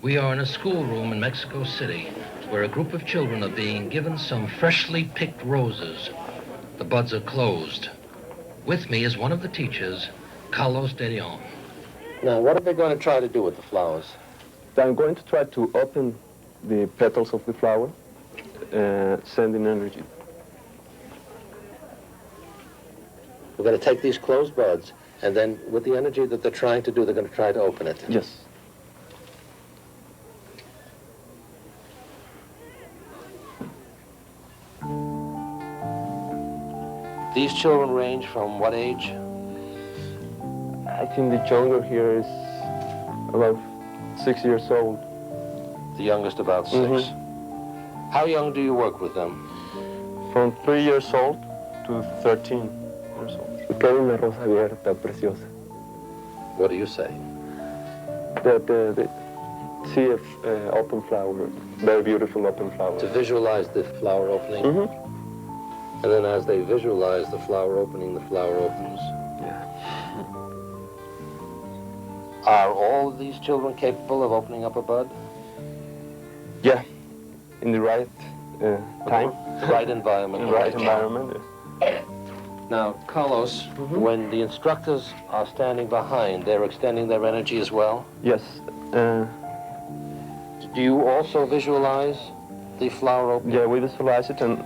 We are in a schoolroom in Mexico City where a group of children are being given some freshly picked roses. The buds are closed. With me is one of the teachers, Carlos de Leon. Now, what are they going to try to do with the flowers? I'm going to try to open the petals of the flower, sending energy. We're going to take these closed buds, and then with the energy that they're trying to do, they're going to try to open it. Yes. These children range from what age? I think the younger here is about 6 years old. The youngest about 6. Mm-hmm. How young do you work with them? From 3 years old to 13 years old. Queda una rosa abierta, preciosa. What do you say? See a open flower, very beautiful open flower. To visualize the flower opening? Mm-hmm. And then as they visualize the flower opening, the flower opens. Yeah. Are all of these children capable of opening up a bud? Yeah, in the right time. Right environment. In the right environment, yes. Now, Carlos, when the instructors are standing behind, they're extending their energy as well? Yes. Do you also visualize the flower opening? Yeah, we visualize it, and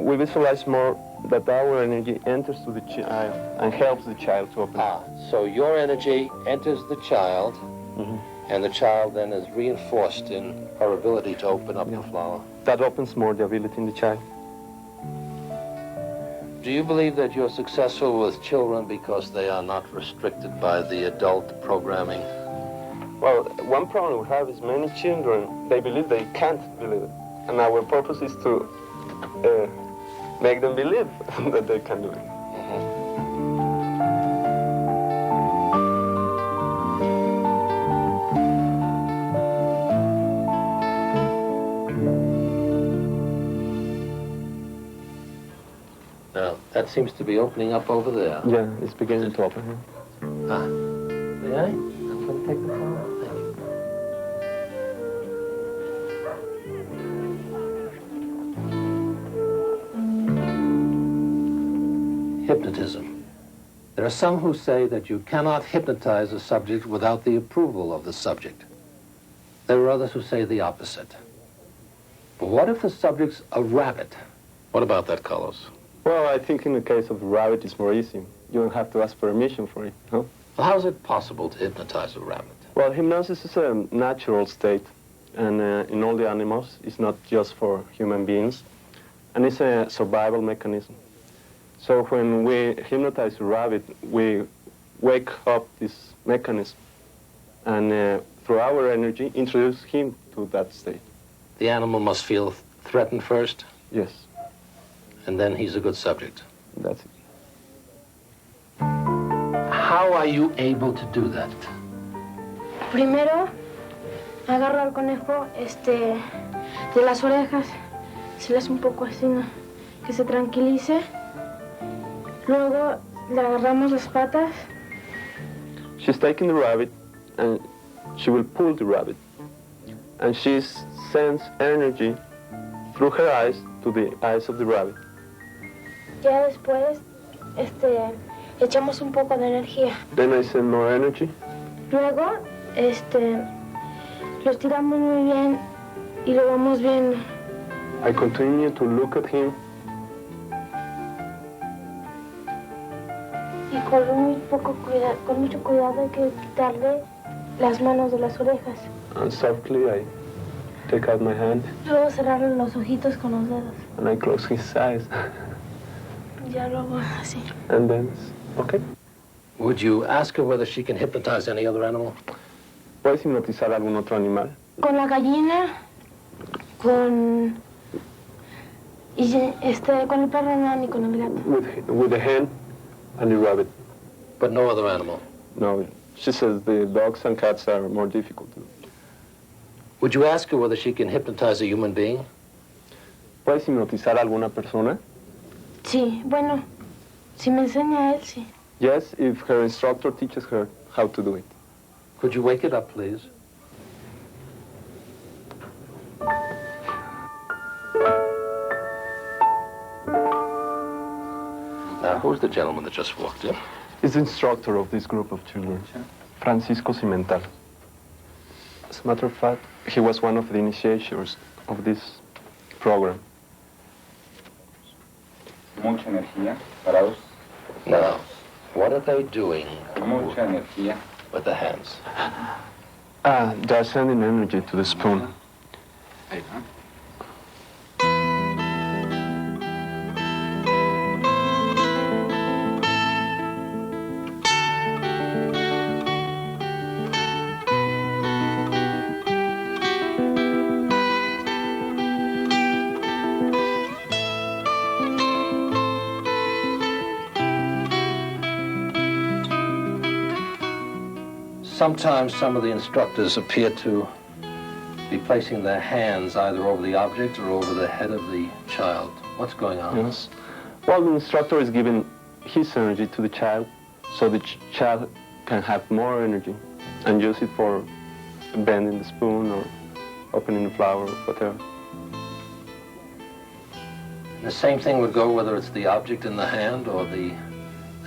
we visualize more that our energy enters to the child and helps the child to open. So your energy enters the child, and the child then is reinforced in her ability to open up the flower. That opens more the ability in the child. Do you believe that you're successful with children because they are not restricted by the adult programming? Well, one problem we have is many children, they believe they can't believe it. And our purpose is to make them believe that they can do it. Now, that seems to be opening up over there. Yeah, it's beginning to open. May I? I'm going to take the flower. Thank you. Hypnotism. There are some who say that you cannot hypnotize a subject without the approval of the subject. There are others who say the opposite. But what if the subject's a rabbit? What about that, Carlos? Well, I think in the case of the rabbit, it's more easy. You don't have to ask permission for it, huh? Well, how is it possible to hypnotize a rabbit? Well, hypnosis is a natural state, and in all the animals, it's not just for human beings, and it's a survival mechanism. So when we hypnotize a rabbit, we wake up this mechanism, and through our energy, introduce him to that state. The animal must feel threatened first? Yes. And then he's a good subject. That's it. How are you able to do that? Primero, agarro al conejo de las orejas, se le hace un poco así, ¿no? Que se tranquilice. Luego le agarramos las patas. She's taking the rabbit, and she will pull the rabbit. And she sends energy through her eyes to the eyes of the rabbit. Ya después, echamos un poco de energía. Then I send more energy. Luego, lo estiramos muy bien y lo vamos viendo. I continue to look at him. Y con mucho cuidado hay que quitarle las manos de las orejas. And softly I take out my hand. Luego cerrarle los ojitos con los dedos. And I close his eyes. Ya luego así. And then, okay. Would you ask her whether she can hypnotize any other animal? ¿Puedes hipnotizar a algún otro animal? Con la gallina, con el perro no, ni con el gato. With the hen and the rabbit. But no other animal? No, she says the dogs and cats are more difficult to do. Would you ask her whether she can hypnotize a human being? ¿Puedes hipnotizar a alguna persona? Sí, bueno, si me enseña él, sí. Yes, if her instructor teaches her how to do it. Could you wake it up, please? Who's the gentleman that just walked in? He's the instructor of this group of children, Francisco Cimental. As a matter of fact, he was one of the initiators of this program. Mucha energía, parados. Now, what are they doing Mucha energía. with the hands? They're sending energy to the spoon. Sometimes some of the instructors appear to be placing their hands either over the object or over the head of the child. What's going on? Yes. Well, the instructor is giving his energy to the child so the child can have more energy and use it for bending the spoon or opening the flower or whatever. The same thing would go whether it's the object in the hand or the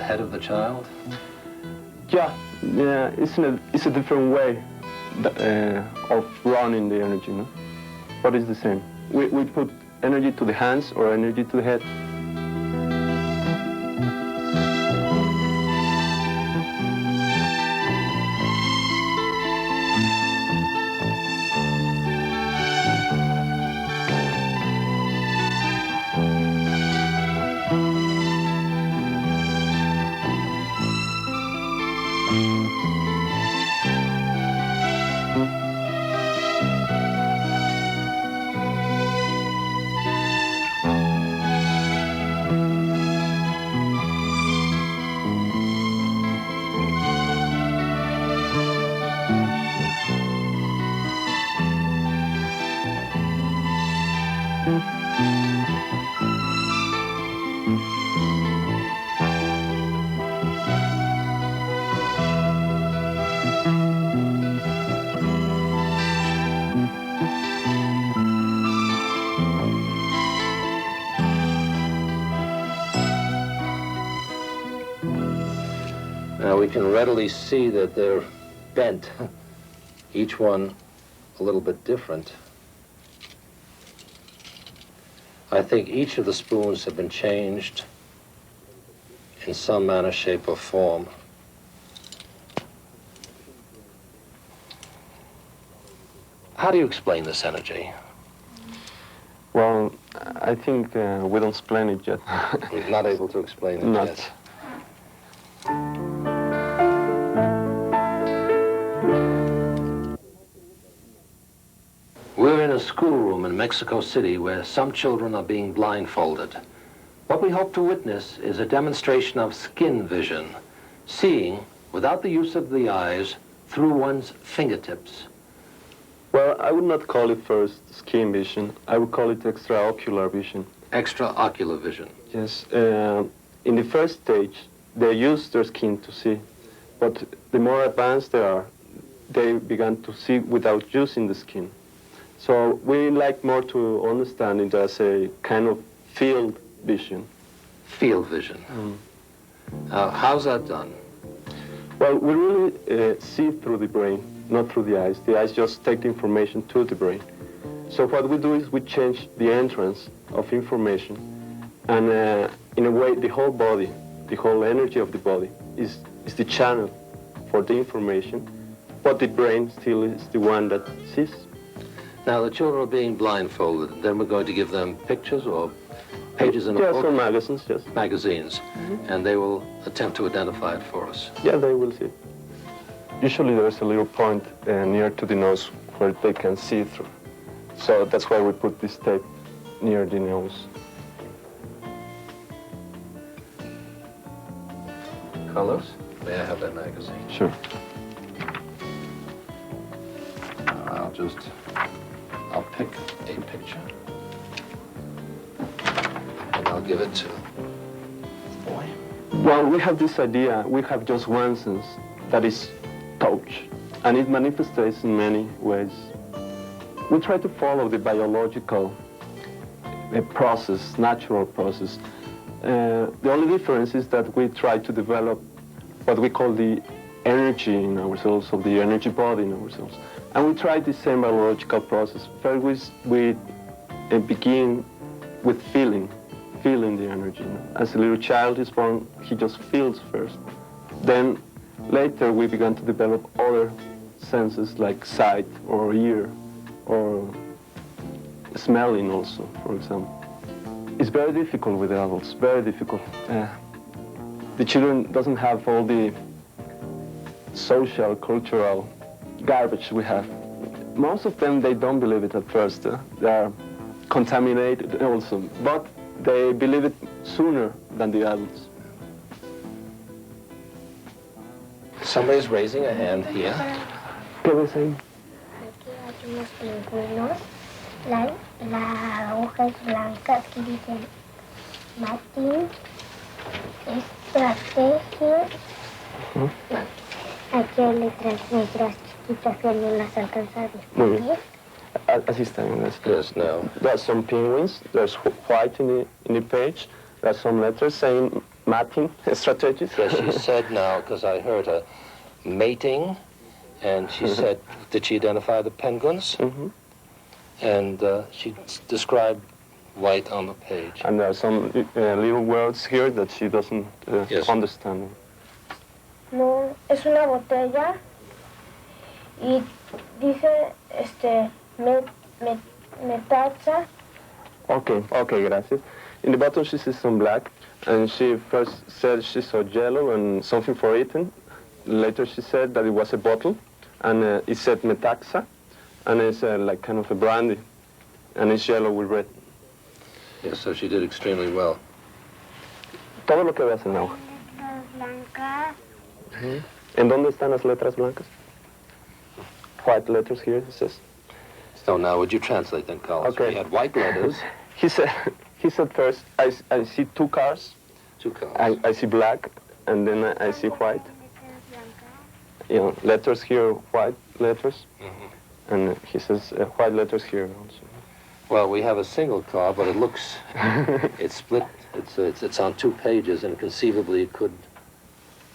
head of the child? Yeah, it's a different way of running the energy, no? But it's the same. We put energy to the hands or energy to the head. Now we can readily see that they're bent, each one a little bit different. I think each of the spoons have been changed in some manner, shape, or form. How do you explain this energy? Well, I think we don't explain it yet. We're not able to explain it Not. yet. We're in a schoolroom in Mexico City where some children are being blindfolded. What we hope to witness is a demonstration of skin vision, seeing without the use of the eyes through one's fingertips. Well, I would not call it first skin vision. I would call it extraocular vision. Extraocular vision. Yes. In the first stage, they use their skin to see. But the more advanced they are, they began to see without using the skin. So we like more to understand it as a kind of field vision. Field vision. How's that done? Well, we really see through the brain, not through the eyes. The eyes just take the information to the brain. So what we do is we change the entrance of information, and in a way, the whole body, the whole energy of the body is the channel for the information, but the brain still is the one that sees. Now, the children are being blindfolded. Then we're going to give them pictures or pages in a book? Yes, or magazines, yes. Magazines. And they will attempt to identify it for us. Yeah, they will see. Usually there's a little point near to the nose where they can see through. So that's why we put this tape near the nose. Colors? May I have that magazine? Sure. I'll pick a picture. And I'll give it to the boy. Well, we have this idea. We have just one sense, that is touch. And it manifests in many ways. We try to follow the biological process, natural process. The only difference is that we try to develop what we call the energy in ourselves, or the energy body in ourselves. And we try the same biological process. First, we begin with feeling the energy. As a little child is born, he just feels first. Then later we began to develop other senses like sight or ear or smelling also, for example. It's very difficult with the adults, very difficult. The children doesn't have all the social, cultural garbage we have. Most of them, they don't believe it at first. They are contaminated also, but they believe it sooner than the adults. Somebody's raising a hand here. ¿Qué ves ahí? Aquí hay unos pingüinos. La hoja es blanca. Aquí dice Martín, estrategia. Aquí hay letras negras chiquitas que no las alcanza a Muy distinguir. bien. Así está bien. Yes, no. There's some penguins. There's white in the page. There's some letters saying mating strategies. Yes, she said now, because I heard her, mating, and she said, did she identify the penguins? Mm-hmm. And she described white on the page. And there are some little words here that she doesn't Yes. understand. No, es una botella y dice, metaxa. Okay, gracias. In the bottom she sees some black, and she first said she saw yellow and something for eating. Later she said that it was a bottle, and it said metaxa, and it's like kind of a brandy, and it's yellow with red. Yes, so she did extremely well. Todo lo que veas en la hoja. Letras blancas. ¿En dónde están las letras blancas? White letters here, it says. So now, would you translate then, Carlos? Okay. We had white letters, He said first, I see two cars, two colors. I see black, and then I see white. Letras blancas. You know, letters here, white letters, Mhm. and he says white letters here also. Well, we have a single car, but it looks, it's split, it's on two pages, and conceivably it could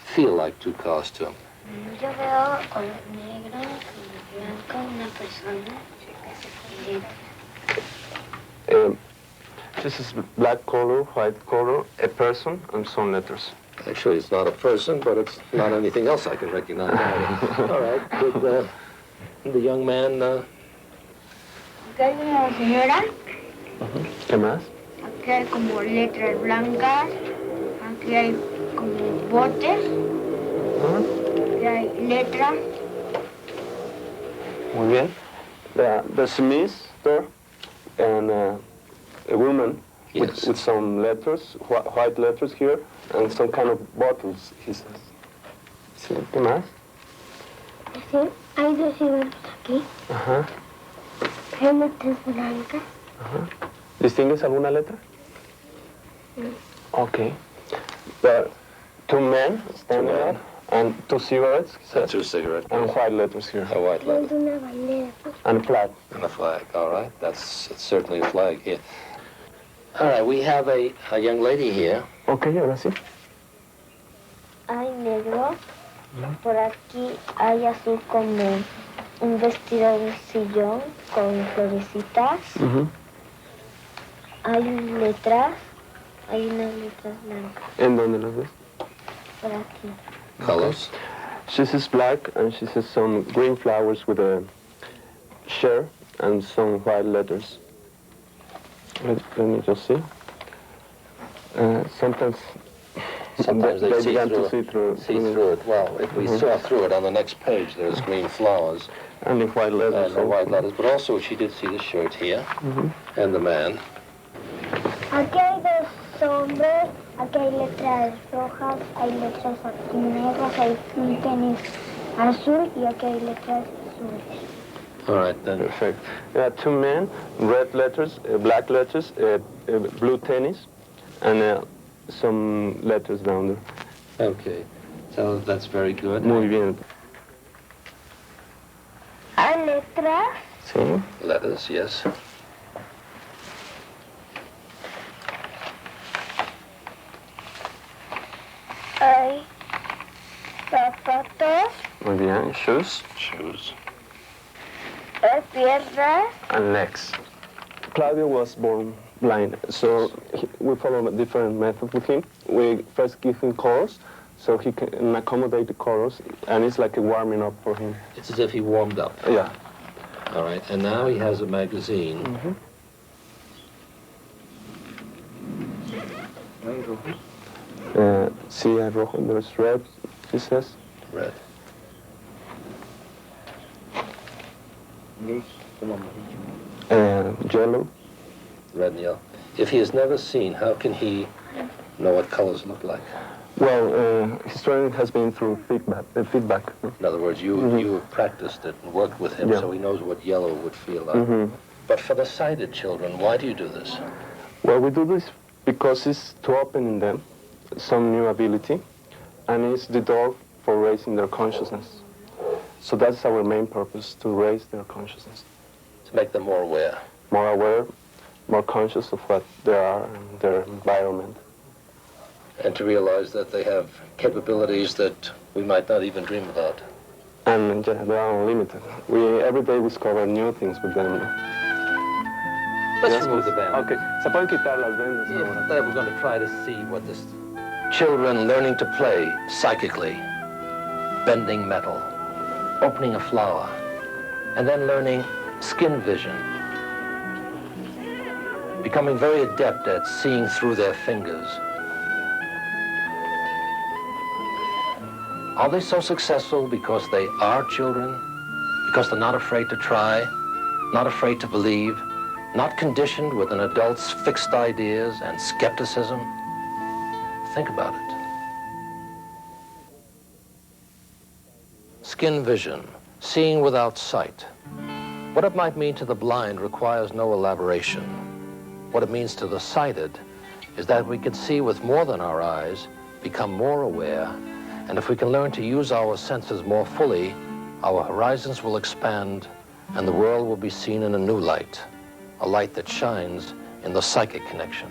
feel like two cars to him. Yo veo color negro, blanco, una persona. This is black color, white color, a person, and some letters. Actually, it's not a person, but it's not anything else I can recognize either. All right, did the young man, Aquí hay una señora, ¿Qué más? aquí hay como letras blancas, aquí hay como botes, aquí hay letras. Muy bien. There's a mister and a woman Yes. with some letters, white letters here, and some kind of bottles, he says. Sí, ¿qué más? Sí, hay dos cigarros aquí, Ajá. hay letras blancas. ¿Distingues alguna letra? Okay. There are two men standing men. up, and two cigarettes, he says, two cigarette and white letters here, a white letter, Es una bandera. and a flag. and a flag. All right, it's certainly a flag here. All right, we have a young lady here. Okay, ahora sí. Hay negro, por aquí hay azul como un vestido de un sillón con florecitas. Hay letras, hay unas letras blancas ¿En dónde las ves? por aquí. Colors. She says black, and she says some green flowers with a share and some white letters. Let me just see. Sometimes Sometimes they see began through to see through, see through it. Well, if we saw through it on the next page, there's green flowers and the white letters. and the white letters, but also she did see the shirt here and the man. Aquí hay dos hombres, aquí hay letras rojas, hay letras aquí negras, hay un tenis azul y aquí hay letras azules. All right, then. Perfect. Two men, red letters, black letters, blue tennis, and some letters down there. Okay, so that's very good. Muy bien. Hay letras, Sí. Letters, yes. Hay zapatos, Muy bien. Shoes. piernas, And legs. Claudio was born blind, so we follow a different method with him. We first give him colors, so he can accommodate the colors, and it's like a warming up for him. It's as if he warmed up. Yeah. All right, and now he has a magazine. See, rojo, there's red, he says. Red. Yellow. Red and yellow. If he has never seen, how can he know what colors look like? Well, his training has been through feedback. In other words, you have practiced it and worked with him, Yeah. so he knows what yellow would feel like. But for the sighted children, why do you do this? Well, we do this because it's to open in them some new ability, and it's the door for raising their consciousness. So that's our main purpose, to raise their consciousness. To make them more aware. More aware, more conscious of what they are and their environment. And to realize that they have capabilities that we might not even dream about. And yeah, they are unlimited. Every day we discover new things with them. Let's remove the band. Okay, se pueden quitar las vendas ahora. Today we're going to try to see what this... Children learning to play psychically, bending metal, opening a flower, and then learning skin vision, becoming very adept at seeing through their fingers. Are they so successful because they are children? Because they're not afraid to try, not afraid to believe, not conditioned with an adult's fixed ideas and skepticism? Think about it. Skin vision, seeing without sight. What it might mean to the blind requires no elaboration. What it means to the sighted is that we can see with more than our eyes, become more aware, and if we can learn to use our senses more fully, our horizons will expand and the world will be seen in a new light, a light that shines in the psychic connection.